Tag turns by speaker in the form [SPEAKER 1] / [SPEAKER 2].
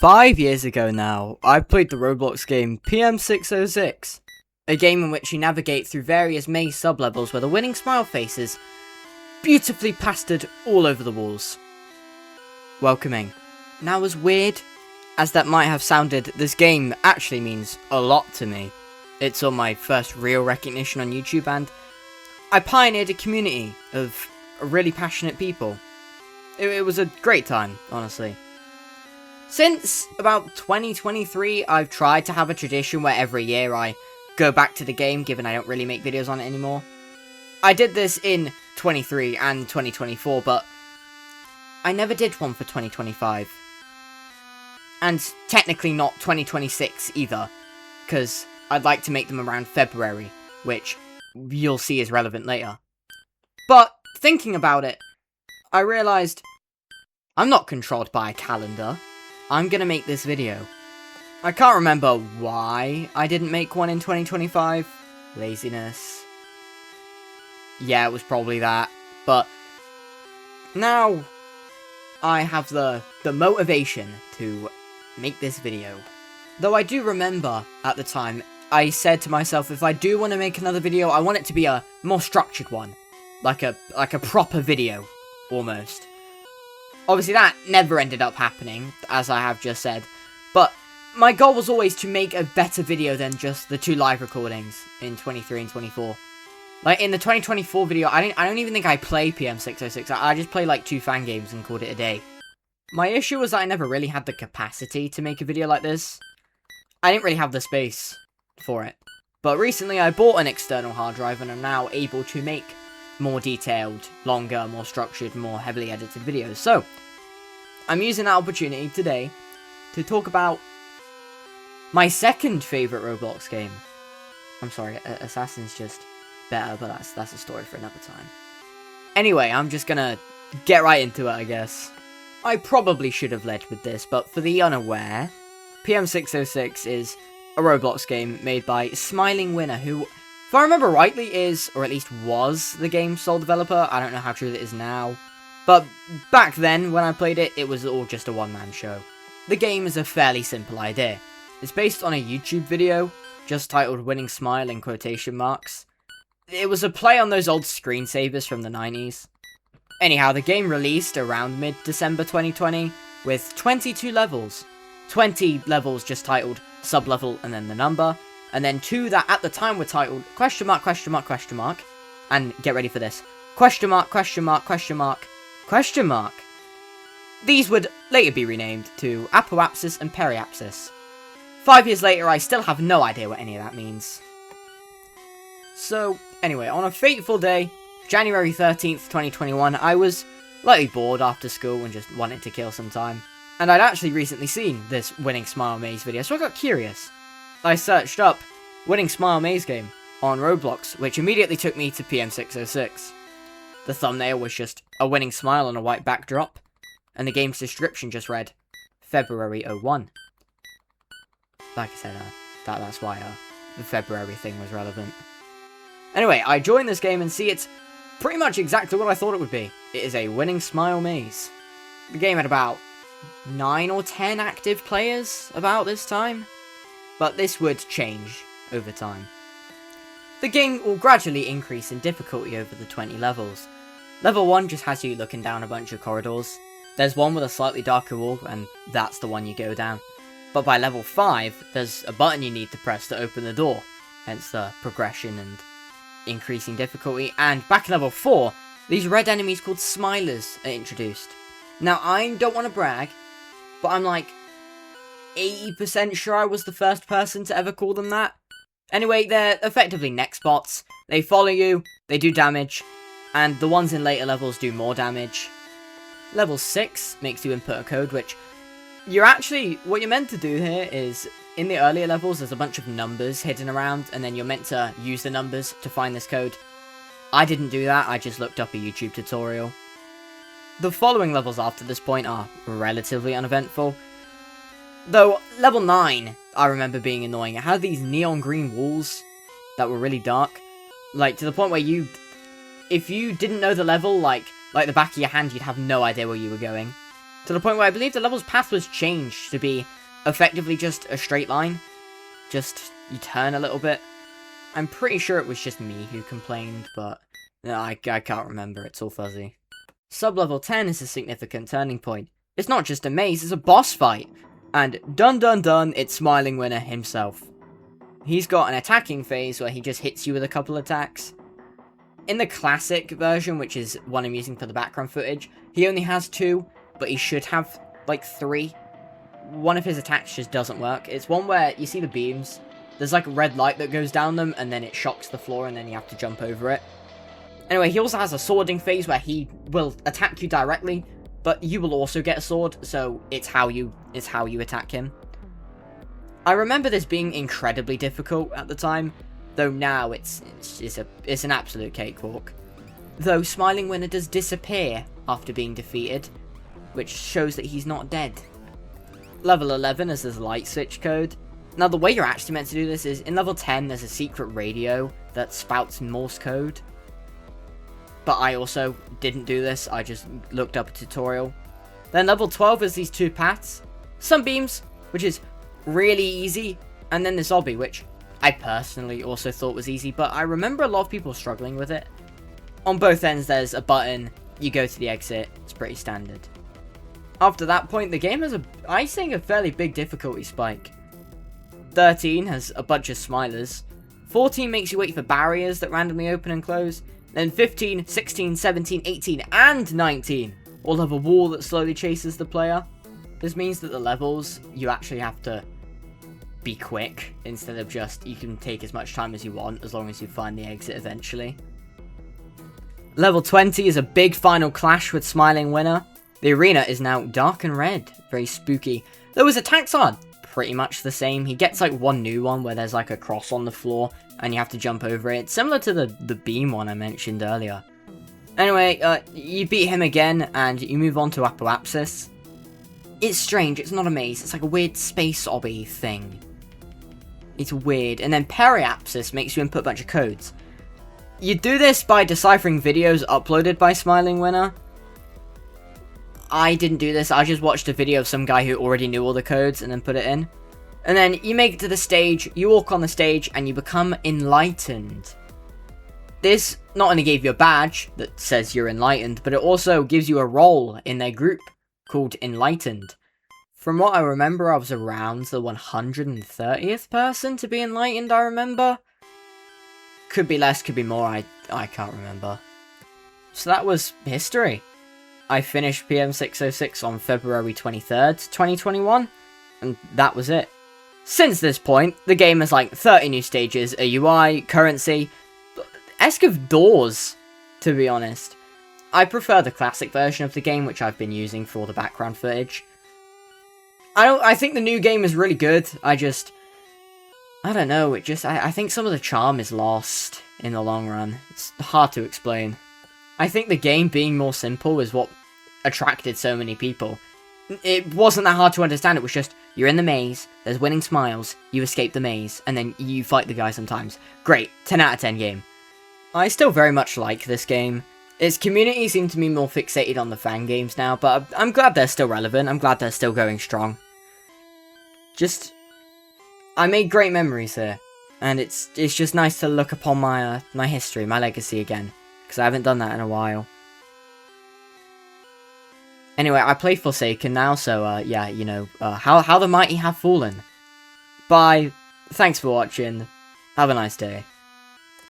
[SPEAKER 1] 5 years ago now, I played the Roblox game PM606, a game in which you navigate through various maze sublevels where the winning smile faces beautifully plastered all over the walls. Welcoming. Now, as weird as that might have sounded, this game actually means a lot to me. It saw my first real recognition on YouTube, and I pioneered a community of really passionate people. It was a great time, honestly. Since about 2023, I've tried to have a tradition where every year I go back to the game, given I don't really make videos on it anymore. I did this in 23 and 2024, but I never did one for 2025. And technically not 2026 either, because I'd like to make them around February, which you'll see is relevant later. But thinking about it, I realised I'm not controlled by a calendar. I'm gonna make this video. I can't remember why I didn't make one in 2025. Laziness. Yeah, it was probably that. But now I have the motivation to make this video. Though I do remember at the time, I said to myself, if I do want to make another video, I want it to be a more structured one. Like a proper video, almost. Obviously that never ended up happening, as I have just said, but my goal was always to make a better video than just the 2 live recordings in 23 and 24. Like, in the 2024 video, I don't even think I play PM606, I just play like 2 fan games and called it a day. My issue was that I never really had the capacity to make a video like this. I didn't really have the space for it. But recently I bought an external hard drive and I'm now able to make more detailed, longer, more structured, more heavily edited videos. So, I'm using that opportunity today to talk about my second favourite Roblox game. I'm sorry, Assassin's just better, but that's a story for another time. Anyway, I'm just gonna get right into it, I guess. I probably should have led with this, but for the unaware, PM606 is a Roblox game made by Smiling Winner, who, if I remember rightly, is, or at least was, the game's sole developer. I don't know how true that is now. But back then, when I played it, it was all just a one-man show. The game is a fairly simple idea. It's based on a YouTube video, just titled Winning Smile in quotation marks. It was a play on those old screensavers from the 90s. Anyhow, the game released around mid-December 2020, with 22 levels. 20 levels just titled Sublevel and then the number, and then 2 that at the time were titled question mark, question mark, question mark, and get ready for this, question mark, question mark, question mark, question mark. These would later be renamed to Apoapsis and Periapsis. 5 years later, I still have no idea what any of that means. So, anyway, on a fateful day, January 13th, 2021, I was lightly bored after school and just wanted to kill some time. And I'd actually recently seen this Winning Smile Maze video, so I got curious. I searched up Winning Smile Maze game on Roblox, which immediately took me to PM606. The thumbnail was just a winning smile on a white backdrop, and the game's description just read, February 01. Like I said, that's why the February thing was relevant. Anyway, I joined this game and see it's pretty much exactly what I thought it would be. It is a winning smile maze. The game had about 9 or 10 active players about this time, but this would change over time. The game will gradually increase in difficulty over the 20 levels. Level 1 just has you looking down a bunch of corridors. There's one with a slightly darker wall, and that's the one you go down. But by level 5, there's a button you need to press to open the door, hence the progression and increasing difficulty. And back in level 4, these red enemies called Smilers are introduced. Now, I don't want to brag, but I'm like 80% sure I was the first person to ever call them that. Anyway, they're effectively neck bots. They follow you, they do damage, and the ones in later levels do more damage. Level 6 makes you input a code, which what you're meant to do here is, in the earlier levels, there's a bunch of numbers hidden around, and then you're meant to use the numbers to find this code. I didn't do that, I just looked up a YouTube tutorial. The following levels after this point are relatively uneventful. Though, level 9, I remember being annoying. It had these neon green walls that were really dark. Like, to the point where if you didn't know the level, like the back of your hand, you'd have no idea where you were going. To the point where I believe the level's path was changed to be effectively just a straight line. Just, you turn a little bit. I'm pretty sure it was just me who complained, but no, I can't remember, it's all fuzzy. Sub-level 10 is a significant turning point. It's not just a maze, it's a boss fight. And dun dun dun, it's Smiling Winner himself. He's got an attacking phase where he just hits you with a couple attacks. In the classic version, which is one I'm using for the background footage, he only has 2, but he should have, like, 3. One of his attacks just doesn't work. It's one where you see the beams, there's like a red light that goes down them, and then it shocks the floor, and then you have to jump over it. Anyway, he also has a swording phase where he will attack you directly, but you will also get a sword, so it's how you attack him. I remember this being incredibly difficult at the time, though now it's an absolute cakewalk. Though Smiling Winner does disappear after being defeated, which shows that he's not dead. Level 11 is this light switch code. Now the way you're actually meant to do this is, in level 10 there's a secret radio that spouts Morse code. But I also didn't do this, I just looked up a tutorial. Then level 12 is these 2 paths. Sunbeams, which is really easy, and then this obby, which I personally also thought was easy, but I remember a lot of people struggling with it. On both ends there's a button, you go to the exit, it's pretty standard. After that point, the game has I think, a fairly big difficulty spike. 13 has a bunch of smilers. 14 makes you wait for barriers that randomly open and close. Then 15, 16, 17, 18, and 19 all have a wall that slowly chases the player. This means that the levels, you actually have to be quick, instead of just, you can take as much time as you want, as long as you find the exit eventually. Level 20 is a big final clash with Smiling Winner. The arena is now dark and red, very spooky. Though his attacks are pretty much the same. He gets like one new one where there's like a cross on the floor and you have to jump over it. It's similar to the beam one I mentioned earlier. Anyway, you beat him again and you move on to Apoapsis. It's strange, it's not a maze, it's like a weird space obby thing. It's weird. And then Periapsis makes you input a bunch of codes. You do this by deciphering videos uploaded by Smiling Winner. I didn't do this, I just watched a video of some guy who already knew all the codes and then put it in. And then you make it to the stage, you walk on the stage, and you become enlightened. This not only gave you a badge that says you're enlightened, but it also gives you a role in their group called Enlightened. From what I remember, I was around the 130th person to be enlightened, I remember. Could be less, could be more, I can't remember. So that was history. I finished PM606 on February 23rd, 2021, and that was it. Since this point, the game has like 30 new stages, a UI, currency, esque of doors, to be honest. I prefer the classic version of the game, which I've been using for all the background footage. I think the new game is really good, I don't know, I think some of the charm is lost in the long run. It's hard to explain. I think the game being more simple is what attracted so many people. It wasn't that hard to understand, it was just, you're in the maze, there's winning smiles, you escape the maze, and then you fight the guy sometimes. Great, 10 out of 10 game. I still very much like this game. Its community seems to be more fixated on the fan games now, but I'm glad they're still relevant, I'm glad they're still going strong. I made great memories here, and it's just nice to look upon my my history, my legacy again, because I haven't done that in a while. Anyway, I play Forsaken now, so yeah, you know, how the mighty have fallen. Bye, thanks for watching, have a nice day.